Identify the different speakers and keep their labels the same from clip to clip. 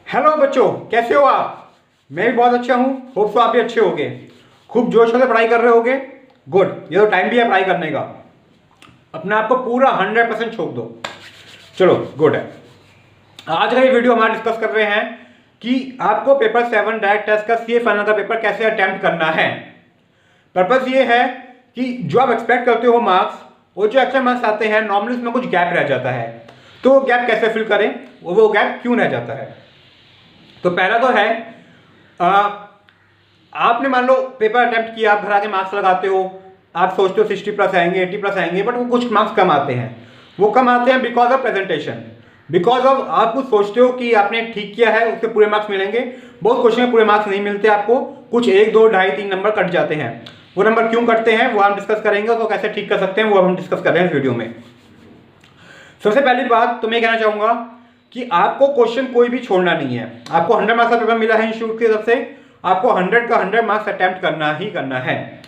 Speaker 1: Hello बच्चों, कैसे हो आप? मैं भी बहुत अच्छा हूँ। होप सो आप भी अच्छे होगे, खूब जोश से पढ़ाई कर रहे होगे। गुड, ये तो टाइम भी है पढ़ाई करने का। अपने आप को पूरा 100% छोड़ दो। चलो गुड है। आज का ये वीडियो हमारा डिस्कस कर रहे हैं कि आपको पेपर 7 डायरेक्ट टेस्ट का सीए फाइनल का पेपर कैसे अटेम्प्ट करना है। पर्पस ये है कि जो आप एक्सपेक्ट करते हो मार्क्स और जो एक्चुअल मार्क्स आते हैं, नॉर्मली उसमें कुछ गैप रह जाता है। तो वो गैप कैसे फिल करें, वो गैप क्यों रह जाता है। तो पहला तो है आपने मान लो पेपर अटेम्प्ट किया, आप घर आके मार्क्स लगाते हो, आप सोचते हो 60+ आएंगे, 80+ आएंगे, बट वो कुछ मार्क्स कम आते हैं। वो कम आते हैं because of presentation, because of आप कुछ सोचते हो कि आपने ठीक किया है, उसके पूरे मार्क्स मिलेंगे। बहुत क्वेश्चन में पूरे मार्क्स नहीं मिलते आपको, कुछ 1, 2, 2.5, 3 नंबर कट जाते हैं। वो नंबर क्यों कटते हैं वो हम डिस्कस करेंगे, उसको कैसे ठीक कर सकते हैं वो हम डिस्कस कर रहे हैं इस वीडियो में। सबसे पहली बात तो मैं कहना चाहूंगा कि आपको क्वेश्चन कोई भी छोड़ना नहीं है। आपको 100 मार्क्स का पेपर मिला है इंस्टीट्यूट की तरफ से, आपको 100 का 100 मार्क्स अटेम्प्ट करना ही करना है।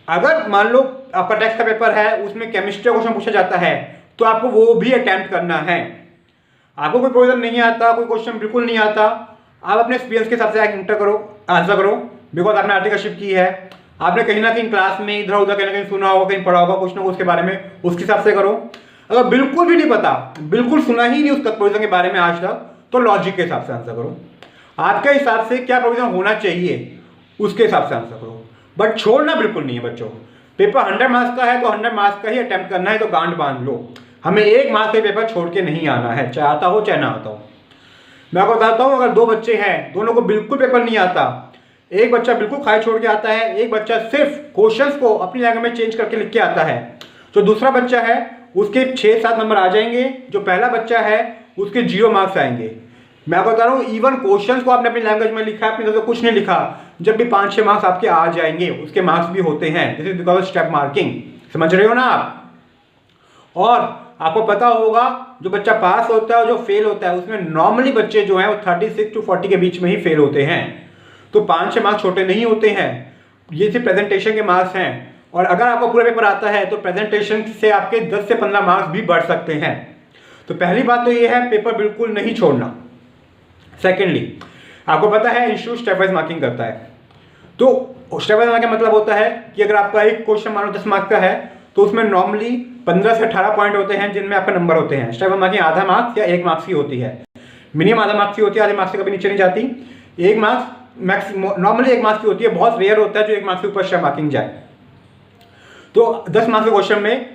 Speaker 1: अगर मान लो आपका टेस्ट का पेपर है, उसमें केमिस्ट्री का क्वेश्चन पूछा जाता है, तो आपको वो भी अटेम्प्ट करना है। आपको कोई क्वेश्चन नहीं आता, कोई क्वेश्चन बिल्कुल नहीं आता, आप अपने एक्सपीरियंस के हिसाब से एंटर करो, आंसर करो। बिकॉज आपने आर्टिकलशिप की है, आपने कहीं ना कहीं क्लास में इधर उधर कहीं ना कहीं सुना होगा, कहीं पढ़ा होगा कुछ ना कुछ उसके बारे में, उसके हिसाब से करो। अगर बिल्कुल भी नहीं पता, बिल्कुल सुना ही नहीं उसका प्रोविजन के बारे में आज तक, तो लॉजिक के हिसाब से आंसर करो। आपके हिसाब से क्या प्रोविजन होना चाहिए उसके हिसाब से आंसर करो, बट छोड़ना बिल्कुल नहीं है बच्चों। पेपर 100 मार्क्स का है तो 100 मार्क्स का ही अटेम्प्ट करना है, तो गांड बांध लो। हमें 1 मार्क्स का पेपर छोड़ के नहीं आना है, चाहे आता हो चाहे ना आता हो। मैं आपको बताता हूँ, अगर 2 बच्चे हैं, दोनों को बिल्कुल पेपर नहीं आता, एक बच्चा बिल्कुल खाई छोड़ के आता है, एक बच्चा सिर्फ क्वेश्चंस को अपनी लैंग्वेज में चेंज करके लिख के आता है, जो दूसरा बच्चा है उसके 6-7 नंबर आ जाएंगे, जो पहला बच्चा है उसके 0 मार्क्स आएंगे। मैं आपको बता रहा हूँ, इवन क्वेश्चंस को आपने अपनी लैंग्वेज में लिखा, अपनी तरफ से कुछ नहीं लिखा, जब भी 5-6 मार्क्स आपके आ जाएंगे, उसके मार्क्स भी होते हैं। This is because of step marking. समझ रहे हो ना आप? और आपको पता होगा, जो बच्चा पास होता है और जो फेल होता है, उसमें नॉर्मली बच्चे जो हैं वो 36 to 40 के बीच में ही फेल होते हैं। तो 5-6 मार्क्स छोटे नहीं होते हैं, ये सिर्फ प्रेजेंटेशन के मार्क्स हैं। और अगर आपको पूरा पेपर आता है तो प्रेजेंटेशन से आपके 10 से 15 मार्क्स भी बढ़ सकते हैं। तो पहली बात तो ये है, पेपर बिल्कुल नहीं छोड़ना। सेकेंडली, आपको पता है इंस्टीट्यूट स्टेप वाइज मार्किंग करता है। तो स्टेप वाइज मार्किंग का मतलब होता है कि अगर आपका एक क्वेश्चन मान लो 10 मार्क्स का है, तो उसमें नॉर्मली 15 से 18 पॉइंट होते हैं जिनमें आपका नंबर होते हैं। स्टेप वाइज मार्किंग आधा मार्क्स या 1 मार्क्स की होती है, मिनिमम आधा मार्क्स की होती है, आधे मार्क्स से कभी नीचे नहीं जाती। 1 मार्क्स नॉर्मली 1 मार्क्स की होती है, बहुत रेयर होता है जो 1 मार्क्स के ऊपर स्टेप मार्किंग जाए। तो 10 मार्क्स के क्वेश्चन में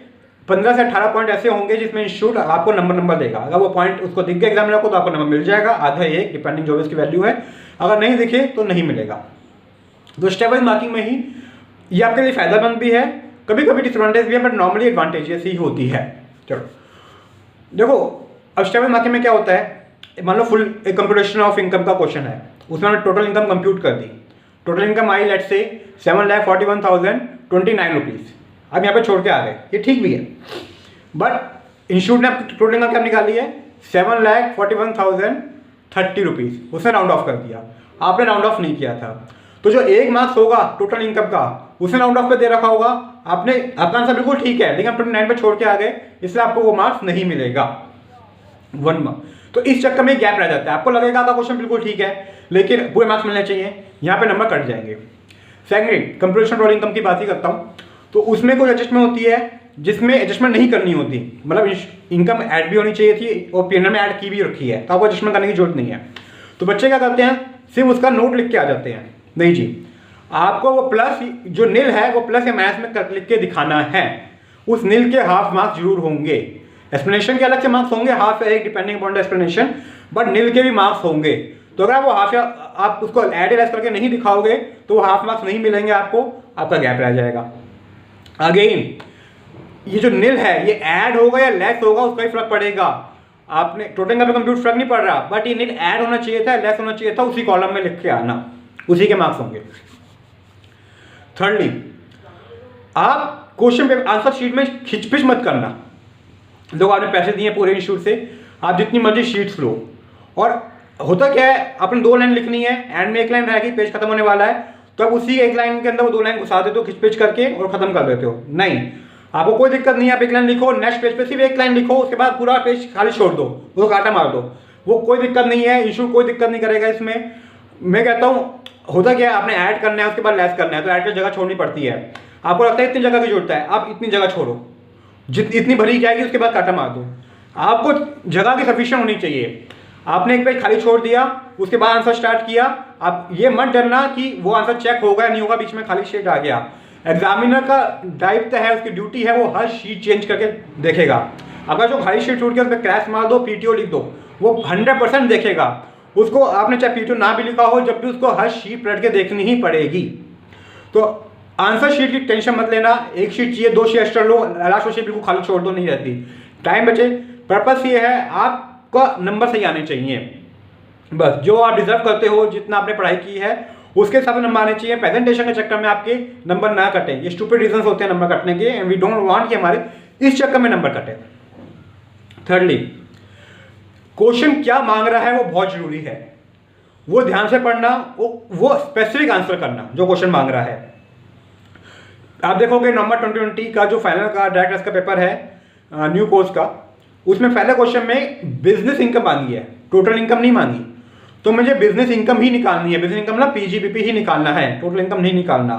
Speaker 1: 15 से 18 पॉइंट ऐसे होंगे जिसमें इंस्टीट्यूट आपको नंबर देगा। अगर वो पॉइंट उसको दिख गया एग्जामिनर को तो आपको नंबर मिल जाएगा, आधा 1 डिपेंडिंग जो भी उसकी वैल्यू है। अगर नहीं दिखे तो नहीं मिलेगा। तो स्टेप वाइज मार्किंग में ही ये आपके लिए फायदेमंद भी है, कभी कभी डिसएडवांटेज भी है, बट नॉर्मली एडवांटेजेस ही होती है। चलो देखो, अब स्टेप वाइज मार्किंग में क्या होता है, मान लो फुल कंप्यूटेशन ऑफ इनकम का क्वेश्चन है, उसमें हमने टोटल इनकम कंप्यूट कर दी। टोटल इनकम आई लेट्स से 7,41,029 रुपीज़। अब यहाँ पे छोड़ के आ गए, ये ठीक भी है, बट इंस्टीट्यूट ने टोटल इनकम क्या निकाली है, 7,41,030 रुपीज़। उसने राउंड ऑफ कर दिया, आपने राउंड ऑफ नहीं किया था। तो जो 1 मार्क्स होगा टोटल इनकम का, उसने राउंड ऑफ पे दे रखा होगा। आपका आंसर बिल्कुल ठीक है, लेकिन आप 29 पे छोड़ के आ गए, इसलिए आपको वो मार्क्स नहीं मिलेगा, 1 मार्क्स। तो इस चक्कर में गैप रह जाता है। आपको लगेगा आपका क्वेश्चन बिल्कुल ठीक है, लेकिन पूरे मार्क्स मिलने चाहिए, यहाँ पे नंबर कट जाएंगे। सेकेंडली, कंप्यूटेशन टोटल इनकम की बात ही करता हूँ, तो उसमें कोई एडजस्टमेंट होती है जिसमें एडजस्टमेंट नहीं करनी होती। मतलब इनकम ऐड भी होनी चाहिए थी और पीएनएल में ऐड की भी रखी है, तो आपको एडजस्टमेंट करने की जरूरत नहीं है। तो बच्चे क्या करते हैं, सिर्फ उसका नोट लिख के आ जाते हैं। नहीं जी, आपको वो प्लस जो नील है वो प्लस या माइनस में लिख के दिखाना है। उस नील के हाफ मार्क्स जरूर होंगे, एक्सप्लेनेशन के अलग से मार्क्स होंगे, हाफ या 1 depending upon the explanation, but nil के भी मार्क्स होंगे। तो अगर वो हाफ या आप उसको ऐड या लेस करके नहीं दिखाओगे तो वो हाफ मार्क्स नहीं मिलेंगे आपको, आपका गैप रह जाएगा। अगेन, ये जो नील है ये ऐड होगा या लेस होगा उसका ही फर्क पड़ेगा। आपने टोटल का कंप्यूटर फर्क नहीं पड़ रहा, बट ये नील ऐड होना चाहिए था, लेस होना चाहिए था, उसी कॉलम में लिख के आना, उसी के मार्क्स होंगे। थर्डली, आप क्वेश्चन पेपर आंसर शीट में खिचपिच मत करना। लोग आपने पैसे दिए पूरे इंस्टीट्यूट से, आप जितनी मर्जी शीट्स लो, और होता क्या है, आपने 2 लाइन लिखनी है, एंड में 1 लाइन रहेगी, पेज खत्म होने वाला है, तो आप उसी 1 लाइन के अंदर वो 2 लाइन घुसा देते हो खिचपिच करके और खत्म कर देते हो। नहीं, आपको कोई दिक्कत नहीं है, आप 1 लाइन लिखो, नेक्स्ट पेज पे सिर्फ 1 लाइन लिखो, उसके बाद पूरा पेज खाली छोड़ दो, उसको काटा मार दो। वो कोई दिक्कत नहीं है, इंस्टीट्यूट कोई दिक्कत नहीं करेगा इसमें। मैं कहता हूँ होता क्या है, आपने ऐड करना है उसके बाद लेस करना है, तो ऐड की जगह छोड़नी पड़ती है। आपको लगता है इतनी जगह की जरूरत है, आप इतनी जगह छोड़ो, इतनी भरी जाएगी उसके बाद काटा मार दो। आपको जगह की सफिशिएंट होनी चाहिए। आपने एक पेज खाली छोड़ दिया, उसके बाद आंसर स्टार्ट किया, आप ये मत डरना कि वो आंसर चेक होगा या नहीं होगा, बीच में खाली शीट आ गया। एग्जामिनर का दायित्व है, उसकी ड्यूटी है, वो हर शीट चेंज करके देखेगा। अगर जो खाली शीट छूट के उस पर क्रैश मार दो, पीटीओ लिख दो, वो 100% देखेगा उसको। आपने चाहे पीटीओ ना भी लिखा हो, जब भी उसको हर शीट पलट के देखनी ही पड़ेगी। तो आंसर शीट की टेंशन मत लेना, एक शीट चाहिए, 2 शीट एक्स्ट्रा लो, लास्ट शीट बिल्कुल खाली छोड़ दो, नहीं रहती, टाइम बचे। पर्पस ये है आपका नंबर सही आने चाहिए, बस जो आप डिजर्व करते हो, जितना आपने पढ़ाई की है उसके हिसाब से नंबर आने चाहिए। प्रेजेंटेशन के चक्कर में आपके नंबर ना कटे, ये स्टूपिड रीजंस होते हैं नंबर कटने के, एंड वी डोंट वांट कि हमारे इस चक्कर में नंबर कटे। थर्डली, क्वेश्चन क्या मांग रहा है वो बहुत जरूरी है, वो ध्यान से पढ़ना, वो स्पेसिफिक आंसर करना जो क्वेश्चन मांग रहा है। आप देखोगे नवंबर 2020 का जो फाइनल का डायरेक्ट का पेपर है न्यू कोर्स का, उसमें पहले क्वेश्चन में बिजनेस इनकम मांगी है, टोटल इनकम नहीं मांगी। तो मुझे बिजनेस इनकम ही निकालनी है, बिजनेस इनकम ना पीजीबीपी ही निकालना है, टोटल इनकम नहीं निकालना।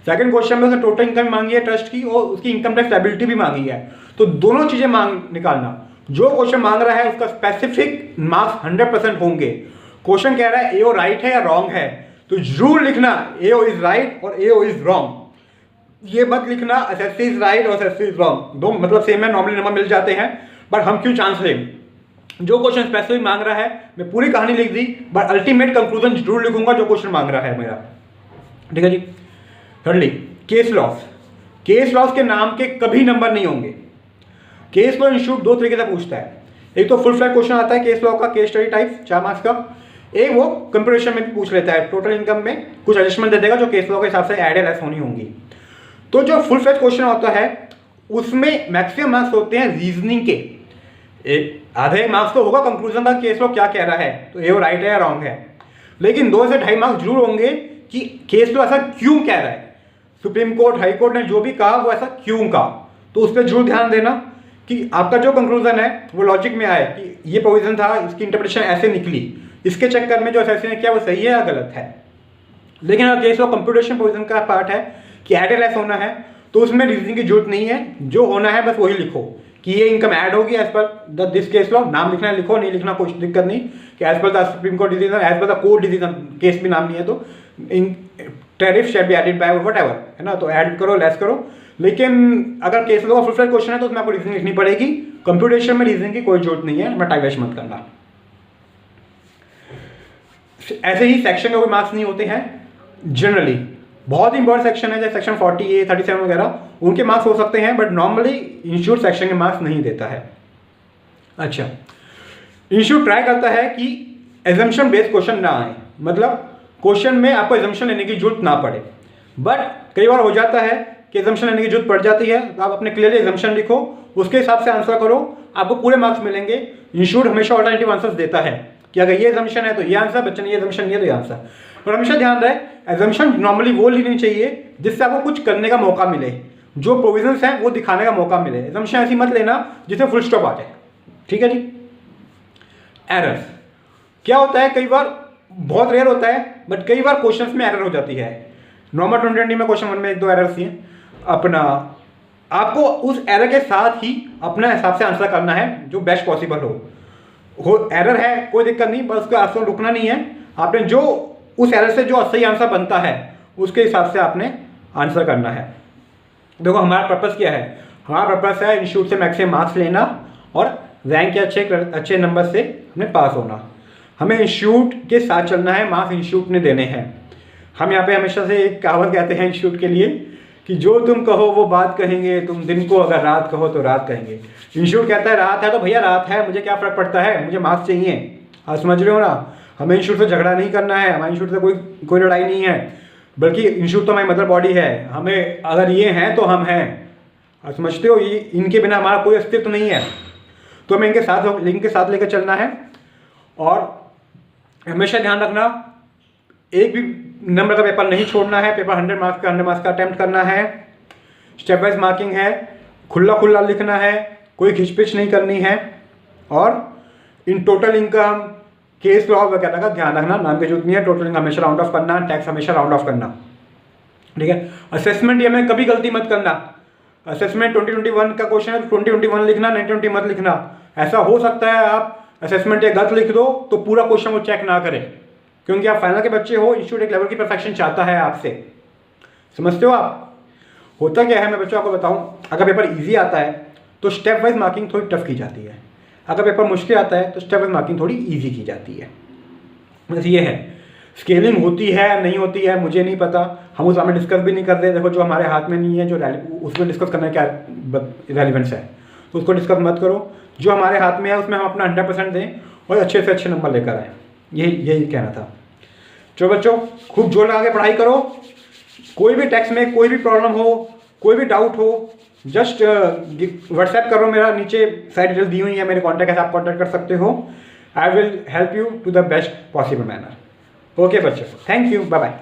Speaker 1: सेकंड क्वेश्चन में उसने टोटल इनकम मांगी है ट्रस्ट की, और उसकी इनकम टैक्स लायबिलिटी भी मांगी है। तो दोनों चीजें निकालना। जो क्वेश्चन मांग रहा है उसका स्पेसिफिक मार्क्स 100% होंगे। क्वेश्चन कह रहा है एओ राइट है या रॉन्ग है, तो जरूर लिखना एओ इज राइट और एओ इज रॉन्ग। ये मत लिखना एसएससी इज राइट और एसएससी इज रॉन्ग, दो मतलब सेम है, नॉर्मली नंबर मिल जाते हैं, बट हम क्यों चांस लें। जो क्वेश्चन स्पेसिफिक मांग रहा है, मैं पूरी कहानी लिख दी, बट अल्टीमेट कंक्लूजन जरूर लिखूंगा जो क्वेश्चन मांग रहा है मेरा, ठीक है जी। Thirdly, case laws. Case laws के नाम के कभी नंबर नहीं होंगे। केस लॉ इंस्टीट्यूट 2 तरीके से पूछता है, एक तो फुल फ्लैट क्वेश्चन आता है केस लॉ का, केस स्टडी टाइप 4 मार्क्स का, एक वो कंप्यूटेशन में भी पूछ लेता है, टोटल इनकम में कुछ एडजस्टमेंट दे देगा जो केस लॉ के हिसाब से ऐड या लेस होनी होंगी। तो जो फुल फ्लैट क्वेश्चन होता है उसमें मैक्सिमम मार्क्स होते हैं रीजनिंग के, एक आधे मार्क्स तो होगा कंक्लूजन का, केस लॉ क्या कह रहा है, तो ये राइट है या रॉन्ग है, लेकिन 2 से 2.5 मार्क्स जरूर होंगे कि केस लॉ ऐसा क्यों कह रहा है, सुप्रीम कोर्ट हाई कोर्ट ने जो भी कहा वो ऐसा क्यों कहा। तो उस पर जरूर ध्यान देना कि आपका जो कंक्लूजन है वो लॉजिक में आए कि ये प्रोविजन था, इसकी इंटरप्रिटेशन ऐसे निकली, इसके चक्कर में जो एसएससी ने किया वो सही है या गलत है। लेकिन अगर केस लॉ कंप्यूटेशन प्रोविजन का पार्ट है कि ऐड लेस होना है, तो उसमें रीजनिंग की जरूरत नहीं है, जो होना है बस वही लिखो कि ये इनकम ऐड होगी as per this case law, नाम लिखना है लिखो, नहीं लिखना कोई दिक्कत नहीं, कि as per the Supreme Court decision, as per the court decision, case भी नाम नहीं है तो in tariff shall be added by whatever, है ना, तो ऐड करो लेस करो। लेकिन अगर केस लॉ का फुल फ्लैट क्वेश्चन है तो उसमें आपको रीजनिंग लिखनी पड़ेगी, कंप्यूटेशन में रीजनिंग की कोई जरूरत नहीं है, मैं टाइम वेस्ट मत करना। ऐसे ही सेक्शन के कोई मार्क्स नहीं होते हैं जनरली, बहुत ही इंपॉर्टेंट सेक्शन है जैसे सेक्शन 40A 37 वगैरह, उनके मार्क्स हो सकते हैं, बट नॉर्मली इंस्टीट्यूट सेक्शन के मार्क्स नहीं देता है। अच्छा, इंस्टीट्यूट ट्राई करता है कि एजम्पशन बेस्ड क्वेश्चन ना आए, मतलब क्वेश्चन में आपको एजम्पशन लेने की जरूरत ना पड़े, बट कई बार हो जाता है कि एजम्पशन लेने की जरूरत पड़ जाती है, तो आप अपने क्लियरली एजम्पशन लिखो, उसके हिसाब से आंसर करो, आपको पूरे मार्क्स मिलेंगे। इंस्टीट्यूट हमेशा ऑल्टरनेटिव आंसर्स देता है कि अगर ये एजम्पशन है तो ये आंसर, बच्चे ने ये एजम्पन नहीं है तो ये आंसर। और हमेशा ध्यान रहे एजम्पशन नॉर्मली वो लेनी चाहिए जिससे आपको कुछ करने का मौका मिले, जो प्रोविजंस हैं वो दिखाने का मौका मिले। एजम्पशन ऐसी मत लेना जिससे फुल स्टॉप आ जाए, ठीक है जी। एरर्स क्या होता है, कई बार बहुत रेयर होता है, बट कई बार क्वेश्चंस में एरर हो जाती है। नवंबर 2020 में क्वेश्चन 1 में 1-2 एरर्स हैं, अपना आपको उस एरर के साथ ही अपना हिसाब से आंसर करना है जो बेस्ट पॉसिबल हो एरर है कोई दिक्कत नहीं, बस उसका आंसर रुकना नहीं है, आपने जो उस एरर से जो सही आंसर बनता है उसके हिसाब से आपने आंसर करना है। देखो हमारा पर्पस क्या है, हमारा पर्पस है इंस्टीट्यूट से मैक्सिमम मार्क्स लेना और रैंक के अच्छे नंबर से हमें पास होना। हमें इंस्टीट्यूट के साथ चलना है, मार्क्स इंस्टीट्यूट ने देने हैं। हम यहाँ पे हमेशा से एक कहावत कहते हैं इंस्टीट्यूट के लिए कि जो तुम कहो वो बात कहेंगे, तुम दिन को अगर रात कहो तो रात कहेंगे। इंस्टीट्यूट कहता है रात है तो भैया रात है, मुझे क्या फ़र्क पड़ता है, मुझे मार्क्स चाहिए। आप समझ रहे हो ना, हमें इंस्टीट्यूट से झगड़ा नहीं करना है, हमारे इंस्टीट्यूट से कोई लड़ाई नहीं है, बल्कि इंस्टीट्यूट तो हमारी मदर बॉडी है। हमें अगर ये हैं तो हम हैं, आप समझते हो, ये इनके बिना हमारा कोई अस्तित्व नहीं है, तो हमें इनके साथ लेकर चलना है। और हमेशा ध्यान रखना एक भी नंबर का पेपर नहीं छोड़ना है, पेपर 100 मार्क्स का अटेम्प्ट करना है, स्टेप वाइज मार्किंग है, खुला लिखना है, कोई खिचपिच नहीं करनी है। और in total income, case law वगैरह का ध्यान रखना, नाम की जरूरत नहीं है। टोटल इनकम हमेशा राउंड ऑफ करना, टैक्स हमेशा राउंड ऑफ करना, ठीक है। असेसमेंट ये में कभी गलती मत करना। असेसमेंट 2021 का क्वेश्चन है तो 2021 लिखना, 1920 मत लिखना। ऐसा हो सकता है आप असेसमेंट या गलत लिख दो तो पूरा क्वेश्चन वो चेक ना करें, क्योंकि आप फाइनल के बच्चे हो, इंस्टीट्यूट एक लेवल की परफेक्शन चाहता है आपसे, समझते हो आप। होता क्या है, मैं बच्चों आपको बताऊं, अगर पेपर इजी आता है तो स्टेप वाइज मार्किंग थोड़ी टफ की जाती है, अगर पेपर मुश्किल आता है तो स्टेप वाइज मार्किंग थोड़ी इजी की जाती है। बस ये है, स्केलिंग होती है नहीं होती है मुझे नहीं पता, हम उस में डिस्कस भी नहीं कर रहे। देखो जो हमारे हाथ में नहीं है, जो उसमें डिस्कस करना क्या रेलिवेंस है, तो उसको डिस्कस मत करो। जो हमारे हाथ में है उसमें हम अपना 100% दें और अच्छे से अच्छे नंबर लेकर आएँ, यही कहना था। चलो बच्चों, खूब जोर लगा के पढ़ाई करो। कोई भी टेक्स्ट में कोई भी प्रॉब्लम हो, कोई भी डाउट हो, जस्ट व्हाट्सएप करो, मेरा नीचे साइड डिटेल दी हुई है, मेरे कॉन्टैक्ट है, आप कॉन्टैक्ट कर सकते हो। I will help you to the best possible manner. Okay बच्चों, थैंक यू, बाय बाय।